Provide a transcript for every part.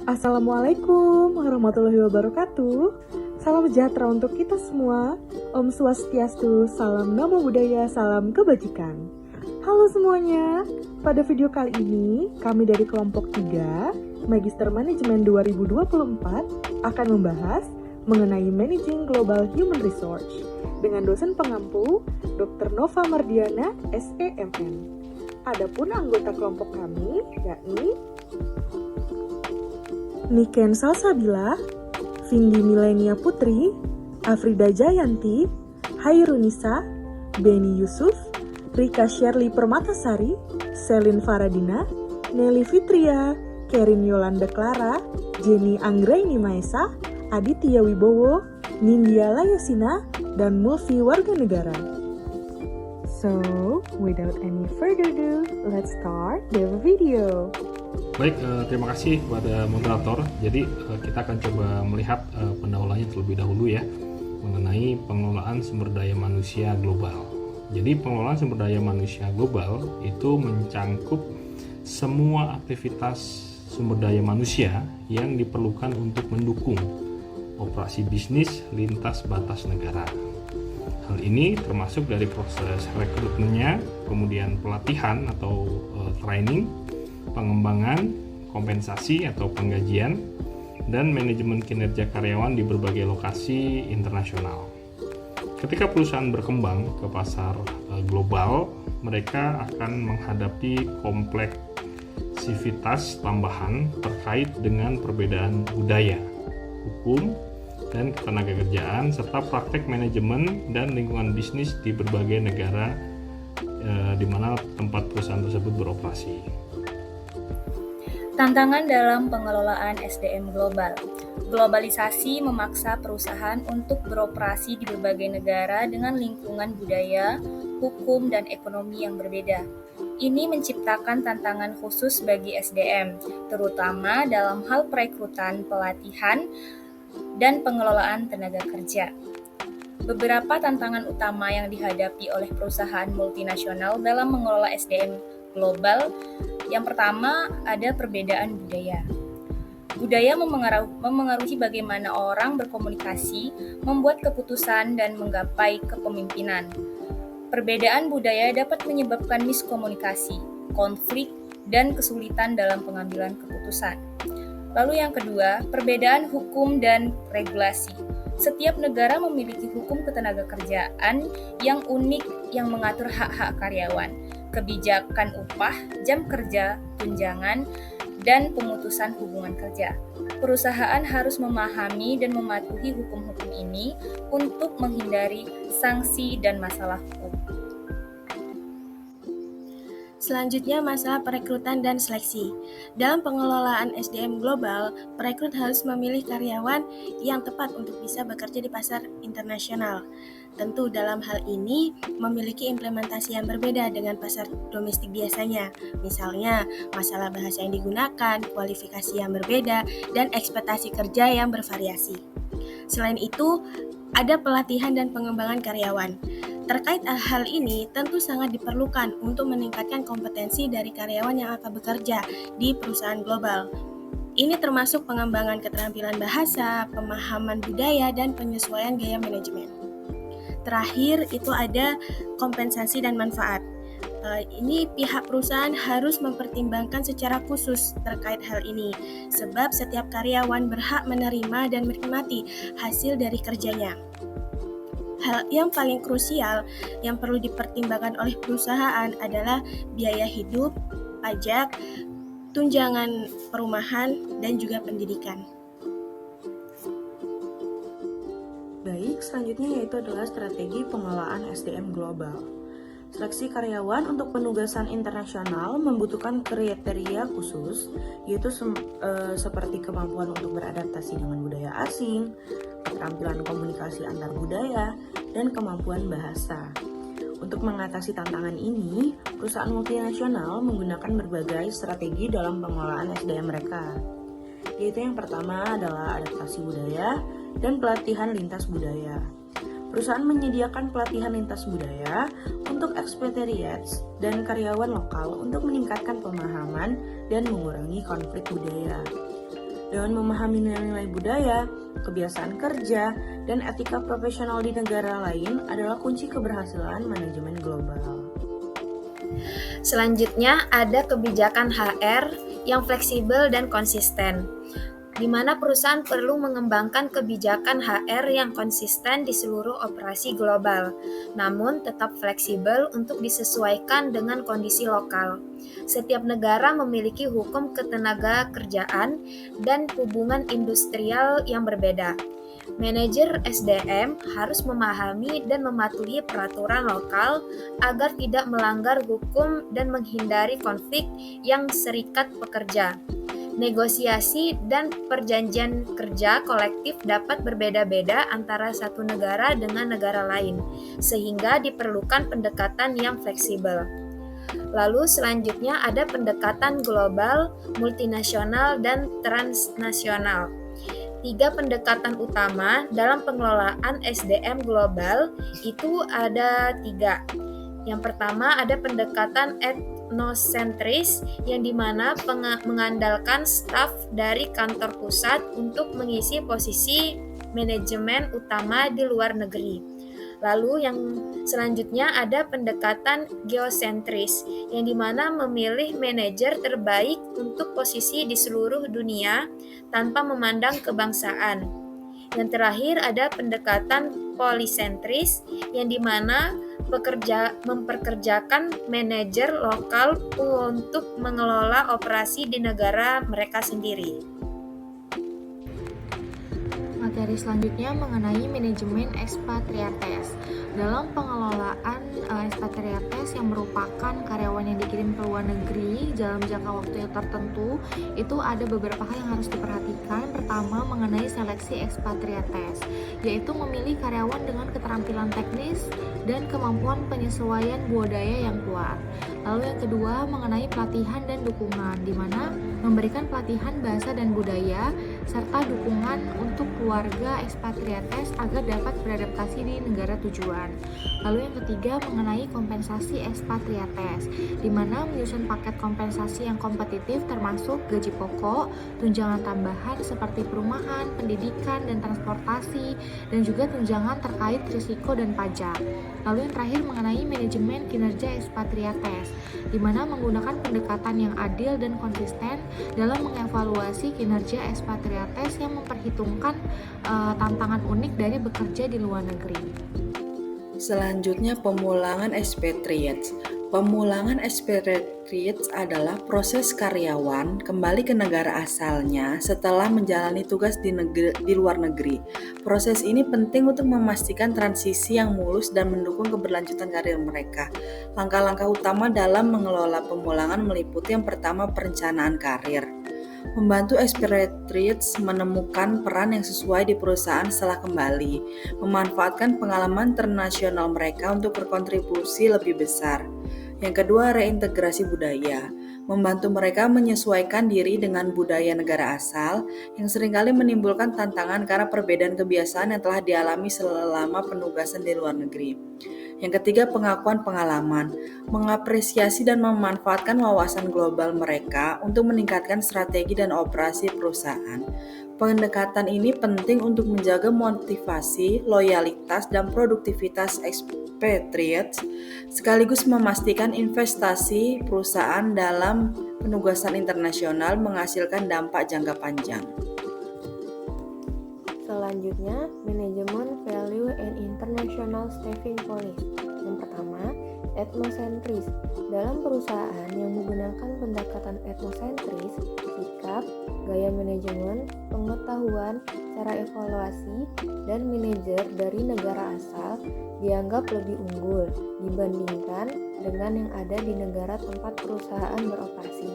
Assalamualaikum warahmatullahi wabarakatuh. Salam sejahtera untuk kita semua. Om Swastiastu, salam namo buddhaya, salam kebajikan. Halo semuanya, pada video kali ini kami dari kelompok 3 Magister Manajemen 2024 akan membahas mengenai Managing Global Human Resource dengan dosen pengampu Dr. Nova Mardiana, SEMN. Adapun anggota kelompok kami yakni Niken Salsabila, Vindi Milenia Putri, Afrida Jayanti, Hairunisa, Beni Yusuf, Rika Shirley Permatasari, Selin Faradina, Nelly Fitria, Kerin Yolanda Clara, Jenny Anggraini Maesa, Aditya Wibowo, Nindya Layasina, dan Mulfi Warganegara. So, without any further ado, let's start the video. Baik, terima kasih kepada moderator. Jadi kita akan coba melihat pendahuluannya terlebih dahulu ya, mengenai pengelolaan sumber daya manusia global. Jadi pengelolaan sumber daya manusia global itu mencangkup semua aktivitas sumber daya manusia yang diperlukan untuk mendukung operasi bisnis lintas batas negara. Hal ini termasuk dari proses rekrutmennya, kemudian pelatihan atau training, pengembangan, kompensasi atau penggajian, dan manajemen kinerja karyawan di berbagai lokasi internasional. Ketika perusahaan berkembang ke pasar global, mereka akan menghadapi kompleksivitas tambahan terkait dengan perbedaan budaya, hukum, dan ketenagakerjaan, serta praktek manajemen dan lingkungan bisnis di berbagai negara di mana tempat perusahaan tersebut beroperasi. Tantangan dalam pengelolaan SDM global. Globalisasi memaksa perusahaan untuk beroperasi di berbagai negara dengan lingkungan budaya, hukum, dan ekonomi yang berbeda. Ini menciptakan tantangan khusus bagi SDM, terutama dalam hal perekrutan, pelatihan, dan pengelolaan tenaga kerja. Beberapa tantangan utama yang dihadapi oleh perusahaan multinasional dalam mengelola SDM global. Yang pertama, ada perbedaan budaya. Budaya memengaruhi bagaimana orang berkomunikasi, membuat keputusan, dan menggapai kepemimpinan. Perbedaan budaya dapat menyebabkan miskomunikasi, konflik, dan kesulitan dalam pengambilan keputusan. Lalu yang kedua, perbedaan hukum dan regulasi. Setiap negara memiliki hukum ketenagakerjaan yang unik yang mengatur hak-hak karyawan, kebijakan upah, jam kerja, tunjangan, dan pemutusan hubungan kerja. Perusahaan harus memahami dan mematuhi hukum-hukum ini untuk menghindari sanksi dan masalah hukum. Selanjutnya, masalah perekrutan dan seleksi. Dalam pengelolaan SDM global, perekrut harus memilih karyawan yang tepat untuk bisa bekerja di pasar internasional. Tentu dalam hal ini memiliki implementasi yang berbeda dengan pasar domestik biasanya. Misalnya, masalah bahasa yang digunakan, kualifikasi yang berbeda, dan ekspektasi kerja yang bervariasi. Selain itu, ada pelatihan dan pengembangan karyawan. Terkait hal ini, tentu sangat diperlukan untuk meningkatkan kompetensi dari karyawan yang akan bekerja di perusahaan global. Ini termasuk pengembangan keterampilan bahasa, pemahaman budaya, dan penyesuaian gaya manajemen. Terakhir, itu ada kompensasi dan manfaat. Ini pihak perusahaan harus mempertimbangkan secara khusus terkait hal ini, sebab setiap karyawan berhak menerima dan menikmati hasil dari kerjanya. Hal yang paling krusial yang perlu dipertimbangkan oleh perusahaan adalah biaya hidup, pajak, tunjangan perumahan, dan juga pendidikan. Baik, selanjutnya yaitu adalah strategi pengelolaan SDM global. Seleksi karyawan untuk penugasan internasional membutuhkan kriteria khusus, yaitu seperti kemampuan untuk beradaptasi dengan budaya asing, keterampilan komunikasi antar budaya, dan kemampuan bahasa. Untuk mengatasi tantangan ini, perusahaan multinasional menggunakan berbagai strategi dalam pengelolaan SDM mereka, yaitu yang pertama adalah adaptasi budaya dan pelatihan lintas budaya. Perusahaan menyediakan pelatihan lintas budaya untuk expatriates dan karyawan lokal untuk meningkatkan pemahaman dan mengurangi konflik budaya. Dengan memahami nilai-nilai budaya, kebiasaan kerja, dan etika profesional di negara lain adalah kunci keberhasilan manajemen global. Selanjutnya ada kebijakan HR yang fleksibel dan konsisten, di mana perusahaan perlu mengembangkan kebijakan HR yang konsisten di seluruh operasi global, namun tetap fleksibel untuk disesuaikan dengan kondisi lokal. Setiap negara memiliki hukum ketenaga kerjaan dan hubungan industrial yang berbeda. Manajer SDM harus memahami dan mematuhi peraturan lokal agar tidak melanggar hukum dan menghindari konflik yang serikat pekerja. Negosiasi dan perjanjian kerja kolektif dapat berbeda-beda antara satu negara dengan negara lain, sehingga diperlukan pendekatan yang fleksibel. Lalu selanjutnya ada pendekatan global, multinasional, dan transnasional. 3 pendekatan utama dalam pengelolaan SDM global itu ada 3. Yang pertama ada pendekatan etnosentris yang dimana mengandalkan staf dari kantor pusat untuk mengisi posisi manajemen utama di luar negeri. Lalu yang selanjutnya ada pendekatan geosentris yang dimana memilih manajer terbaik untuk posisi di seluruh dunia tanpa memandang kebangsaan. Yang terakhir ada pendekatan polisentris yang dimana memperkerjakan manajer lokal untuk mengelola operasi di negara mereka sendiri. Materi selanjutnya mengenai manajemen ekspatriates. Dalam pengelolaan ekspatriates yang merupakan karyawan yang dikirim ke luar negeri dalam jangka waktu yang tertentu, itu ada beberapa hal yang harus diperhatikan. Pertama, mengenai seleksi ekspatriates, yaitu memilih karyawan dengan keterampilan teknis dan kemampuan penyesuaian budaya yang kuat. Lalu yang kedua, mengenai pelatihan dan dukungan, di mana memberikan pelatihan bahasa dan budaya serta dukungan untuk keluarga ekspatriates agar dapat beradaptasi di negara tujuan. Lalu yang ketiga mengenai kompensasi ekspatriates, di mana menyusun paket kompensasi yang kompetitif termasuk gaji pokok, tunjangan tambahan seperti perumahan, pendidikan, dan transportasi, dan juga tunjangan terkait risiko dan pajak. Lalu yang terakhir mengenai manajemen kinerja ekspatriates, di mana menggunakan pendekatan yang adil dan konsisten dalam mengevaluasi kinerja ekspatriates yang memperhitungkan tantangan unik dari bekerja di luar negeri. Selanjutnya, pemulangan expatriates. Pemulangan expatriates adalah proses karyawan kembali ke negara asalnya setelah menjalani tugas di luar negeri. Proses ini penting untuk memastikan transisi yang mulus dan mendukung keberlanjutan karir mereka. Langkah-langkah utama dalam mengelola pemulangan meliputi yang pertama, perencanaan karir. Membantu expatriates menemukan peran yang sesuai di perusahaan setelah kembali, memanfaatkan pengalaman internasional mereka untuk berkontribusi lebih besar. Yang kedua, reintegrasi budaya, membantu mereka menyesuaikan diri dengan budaya negara asal yang seringkali menimbulkan tantangan karena perbedaan kebiasaan yang telah dialami selama penugasan di luar negeri. Yang ketiga, pengakuan pengalaman, mengapresiasi dan memanfaatkan wawasan global mereka untuk meningkatkan strategi dan operasi perusahaan. Pendekatan ini penting untuk menjaga motivasi, loyalitas, dan produktivitas expatriates, sekaligus memastikan investasi perusahaan dalam penugasan internasional menghasilkan dampak jangka panjang. Selanjutnya, manajemen value and international staffing policy. Yang pertama, etnosentris. Dalam perusahaan yang menggunakan pendekatan etnosentris, sikap, gaya manajemen, pengetahuan, cara evaluasi, dan manajer dari negara asal dianggap lebih unggul dibandingkan dengan yang ada di negara tempat perusahaan beroperasi.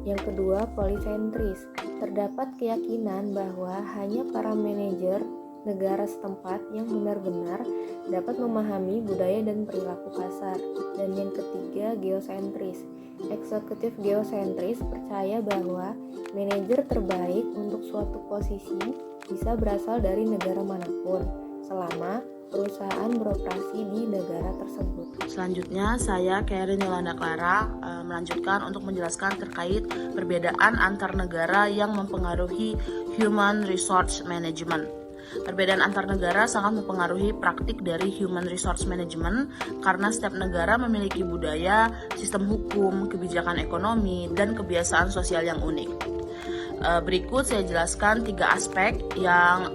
Yang kedua, polisentris. Terdapat keyakinan bahwa hanya para manajer negara setempat yang benar-benar dapat memahami budaya dan perilaku pasar. Dan yang ketiga, geosentris. Eksekutif geosentris percaya bahwa manajer terbaik untuk suatu posisi bisa berasal dari negara manapun, selama perusahaan beroperasi di negara tersebut. Selanjutnya, saya Karen Yolanda Clara melanjutkan untuk menjelaskan terkait perbedaan antar negara yang mempengaruhi human resource management. Perbedaan antar negara sangat mempengaruhi praktik dari human resource management karena setiap negara memiliki budaya, sistem hukum, kebijakan ekonomi, dan kebiasaan sosial yang unik. Berikut saya jelaskan 3 aspek yang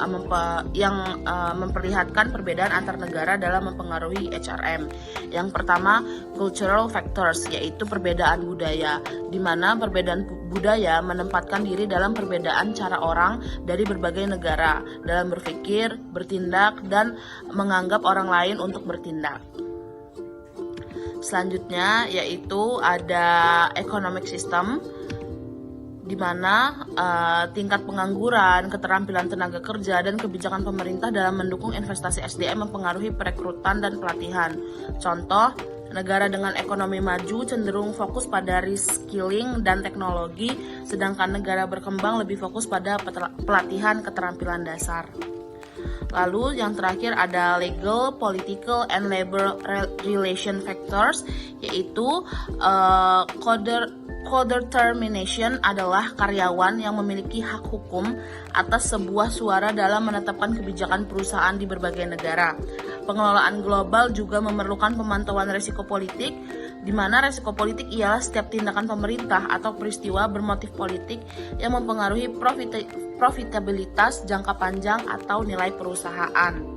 memperlihatkan perbedaan antar negara dalam mempengaruhi HRM. Yang pertama, cultural factors, yaitu perbedaan budaya, di mana perbedaan budaya menempatkan diri dalam perbedaan cara orang dari berbagai negara dalam berpikir, bertindak, dan menganggap orang lain untuk bertindak. Selanjutnya yaitu ada economic system, di mana tingkat pengangguran, keterampilan tenaga kerja, dan kebijakan pemerintah dalam mendukung investasi SDM mempengaruhi perekrutan dan pelatihan. Contoh, negara dengan ekonomi maju cenderung fokus pada reskilling dan teknologi, sedangkan negara berkembang lebih fokus pada pelatihan keterampilan dasar. Lalu yang terakhir ada legal, political, and labor relation factors, yaitu co-determination adalah karyawan yang memiliki hak hukum atas sebuah suara dalam menetapkan kebijakan perusahaan di berbagai negara. Pengelolaan global juga memerlukan pemantauan risiko politik, di mana risiko politik ialah setiap tindakan pemerintah atau peristiwa bermotif politik yang mempengaruhi profitabilitas jangka panjang atau nilai perusahaan.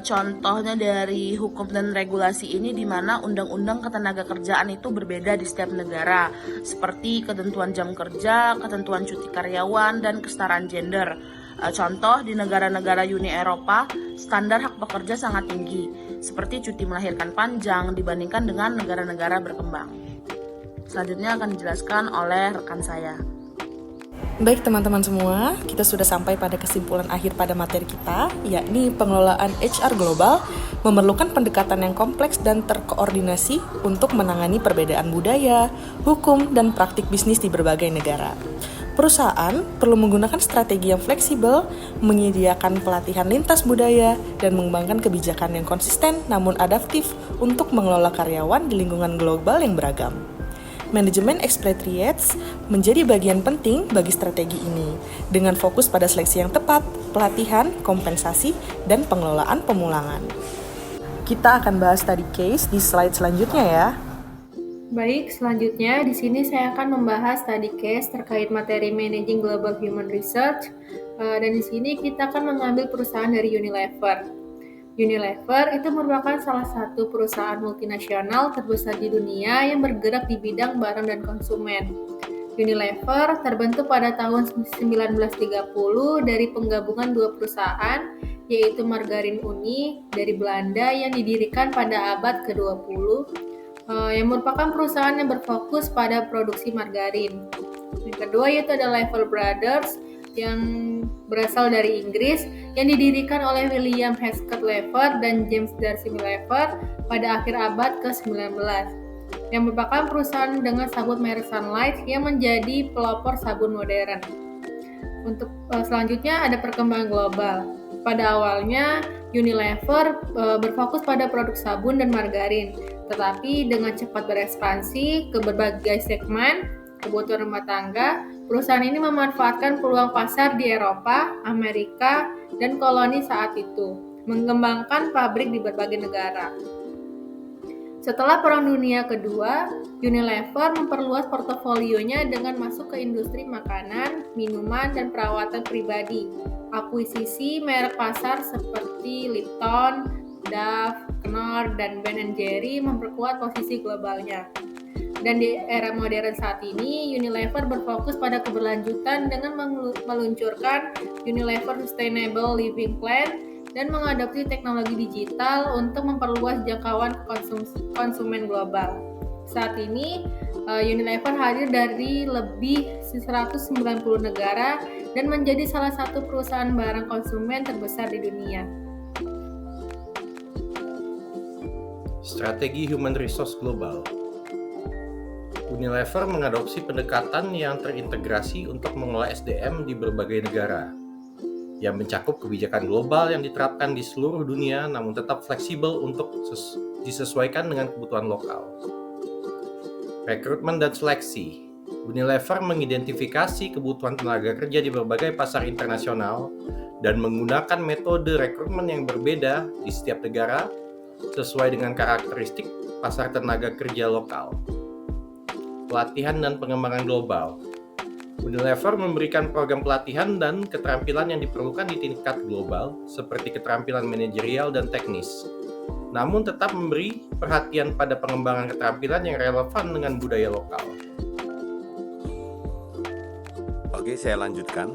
Contohnya dari hukum dan regulasi ini, di mana undang-undang ketenagakerjaan itu berbeda di setiap negara, seperti ketentuan jam kerja, ketentuan cuti karyawan, dan kesetaraan gender. Contoh, di negara-negara Uni Eropa, standar hak pekerja sangat tinggi, seperti cuti melahirkan panjang dibandingkan dengan negara-negara berkembang. Selanjutnya akan dijelaskan oleh rekan saya. Baik teman-teman semua, kita sudah sampai pada kesimpulan akhir pada materi kita, yakni pengelolaan HR global memerlukan pendekatan yang kompleks dan terkoordinasi untuk menangani perbedaan budaya, hukum, dan praktik bisnis di berbagai negara. Perusahaan perlu menggunakan strategi yang fleksibel, menyediakan pelatihan lintas budaya, dan mengembangkan kebijakan yang konsisten namun adaptif untuk mengelola karyawan di lingkungan global yang beragam. Manajemen expatriates menjadi bagian penting bagi strategi ini, dengan fokus pada seleksi yang tepat, pelatihan, kompensasi, dan pengelolaan pemulangan. Kita akan bahas study case di slide selanjutnya ya. Baik, selanjutnya di sini saya akan membahas study case terkait materi Managing Global Human Research. Dan di sini kita akan mengambil perusahaan dari Unilever. Unilever itu merupakan salah satu perusahaan multinasional terbesar di dunia yang bergerak di bidang barang dan konsumen. Unilever terbentuk pada tahun 1930 dari penggabungan 2 perusahaan, yaitu Margarin Unie dari Belanda yang didirikan pada abad ke-20, yang merupakan perusahaan yang berfokus pada produksi margarin. Yang kedua yaitu ada Lever Brothers yang berasal dari Inggris yang didirikan oleh William Hesketh Lever dan James Darcy Lever pada akhir abad ke-19, yang merupakan perusahaan dengan sabun merek Sunlight yang menjadi pelopor sabun modern. Untuk selanjutnya ada perkembangan global. Pada awalnya Unilever berfokus pada produk sabun dan margarin, tetapi dengan cepat berekspansi ke berbagai segmen kebutuhan rumah tangga. Perusahaan ini memanfaatkan peluang pasar di Eropa, Amerika, dan koloni saat itu, mengembangkan pabrik di berbagai negara. Setelah Perang Dunia Kedua, Unilever memperluas portofolionya dengan masuk ke industri makanan, minuman, dan perawatan pribadi. Akuisisi merek pasar seperti Lipton, Dove, Knorr, dan Ben & Jerry memperkuat posisi globalnya. Dan di era modern saat ini, Unilever berfokus pada keberlanjutan dengan meluncurkan Unilever Sustainable Living Plan dan mengadopsi teknologi digital untuk memperluas jangkauan konsumen global. Saat ini, Unilever hadir dari lebih 190 negara dan menjadi salah satu perusahaan barang konsumen terbesar di dunia. Strategi Human Resource Global. Unilever mengadopsi pendekatan yang terintegrasi untuk mengelola SDM di berbagai negara. yang mencakup kebijakan global yang diterapkan di seluruh dunia namun tetap fleksibel untuk disesuaikan dengan kebutuhan lokal. Rekrutmen dan seleksi. Unilever mengidentifikasi kebutuhan tenaga kerja di berbagai pasar internasional dan menggunakan metode rekrutmen yang berbeda di setiap negara sesuai dengan karakteristik pasar tenaga kerja lokal. Pelatihan dan pengembangan global. Unilever memberikan program pelatihan dan keterampilan yang diperlukan di tingkat global seperti keterampilan manajerial dan teknis. Namun tetap memberi perhatian pada pengembangan keterampilan yang relevan dengan budaya lokal. Oke, saya lanjutkan.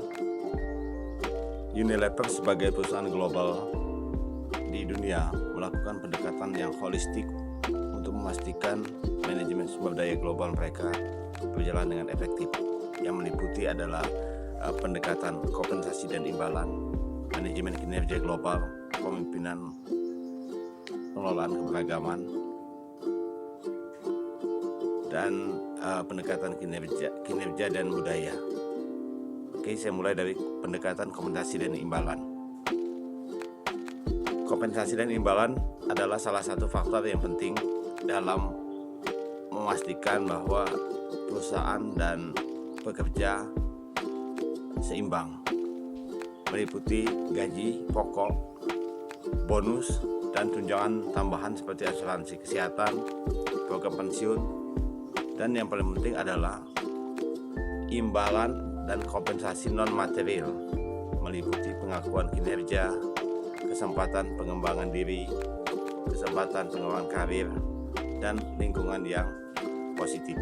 Unilever sebagai perusahaan global di dunia melakukan pendekatan yang holistik untuk memastikan manajemen sumber daya global mereka berjalan dengan efektif. Yang meliputi adalah pendekatan kompensasi dan imbalan, manajemen kinerja global, pemimpinan, pengelolaan keberagaman, dan pendekatan kinerja dan budaya. Oke, saya mulai dari pendekatan kompensasi dan imbalan. Kompensasi dan imbalan adalah salah satu faktor yang penting dalam memastikan bahwa perusahaan dan pekerja seimbang, meliputi gaji pokok, bonus, dan tunjangan tambahan seperti asuransi kesehatan, program pensiun, dan yang paling penting adalah imbalan dan kompensasi non-material, meliputi pengakuan kinerja, kesempatan pengembangan diri, kesempatan pengembangan karir, dan lingkungan yang positif.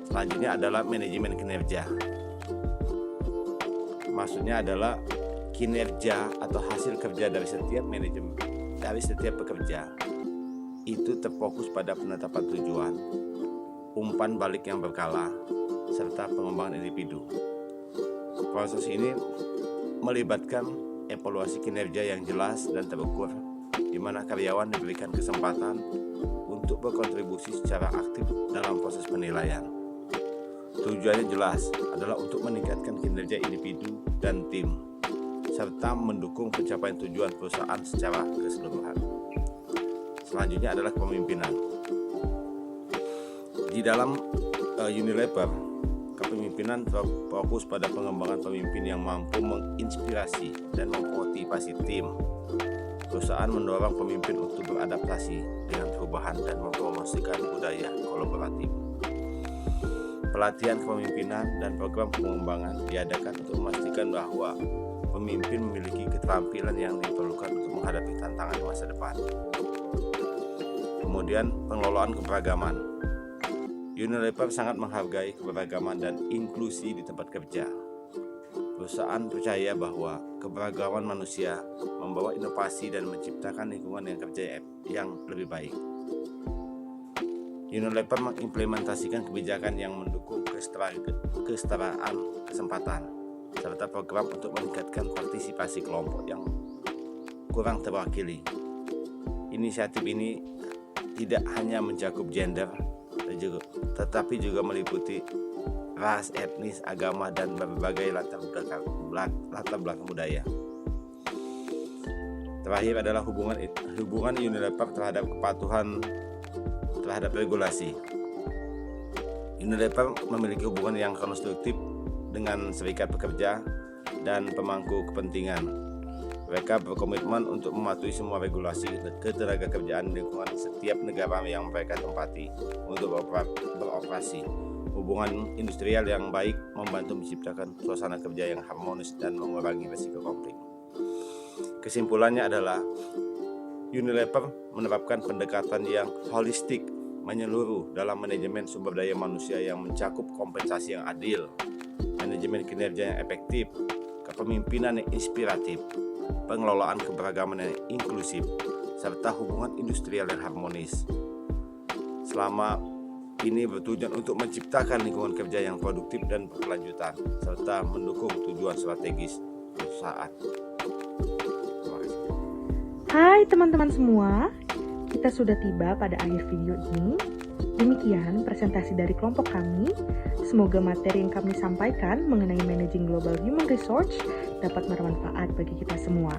Selanjutnya adalah manajemen kinerja. Maksudnya adalah kinerja atau hasil kerja dari setiap pekerja itu terfokus pada penetapan tujuan, umpan balik yang berkala, serta pengembangan individu. Proses ini melibatkan evaluasi kinerja yang jelas dan terukur, di mana karyawan diberikan kesempatan untuk berkontribusi secara aktif dalam proses penilaian. Tujuannya jelas adalah untuk meningkatkan kinerja individu dan tim, serta mendukung pencapaian tujuan perusahaan secara keseluruhan. Selanjutnya adalah kepemimpinan. Di dalam Unilever, kepemimpinan fokus pada pengembangan pemimpin yang mampu menginspirasi dan memotivasi tim. Perusahaan mendorong pemimpin untuk beradaptasi dengan perubahan dan mempromosikan budaya kolaboratif. Pelatihan kepemimpinan dan program pengembangan diadakan untuk memastikan bahwa pemimpin memiliki keterampilan yang diperlukan untuk menghadapi tantangan masa depan. Kemudian pengelolaan keberagaman. Unilever sangat menghargai keberagaman dan inklusi di tempat kerja. Perusahaan percaya bahwa keberagaman manusia membawa inovasi dan menciptakan lingkungan yang kerja yang lebih baik. Unilever mengimplementasikan kebijakan yang mendukung kesetaraan kesempatan, serta program untuk meningkatkan partisipasi kelompok yang kurang terwakili. Inisiatif ini tidak hanya mencakup gender, tetapi juga meliputi ras, etnis, agama, dan berbagai latar belakang budaya. Terakhir adalah hubungan Unilever terhadap kepatuhan terhadap regulasi. Unilever memiliki hubungan yang konstruktif dengan serikat pekerja dan pemangku kepentingan. Mereka berkomitmen untuk mematuhi semua regulasi ketenagakerjaan di lingkungan setiap negara yang mereka tempati untuk beroperasi. Hubungan industrial yang baik membantu menciptakan suasana kerja yang harmonis dan mengurangi risiko konflik. Kesimpulannya adalah Unilever menerapkan pendekatan yang holistik, menyeluruh dalam manajemen sumber daya manusia yang mencakup kompensasi yang adil, manajemen kinerja yang efektif, kepemimpinan yang inspiratif, pengelolaan keberagaman yang inklusif, serta hubungan industrial yang harmonis. Selama ini bertujuan untuk menciptakan lingkungan kerja yang produktif dan berkelanjutan, serta mendukung tujuan strategis perusahaan. Terima kasih. Hai teman-teman semua, kita sudah tiba pada akhir video ini. Demikian presentasi dari kelompok kami. Semoga materi yang kami sampaikan mengenai Managing Global Human Resource dapat bermanfaat bagi kita semua.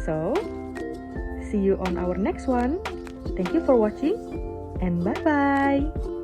So, see you on our next one. Thank you for watching and bye-bye.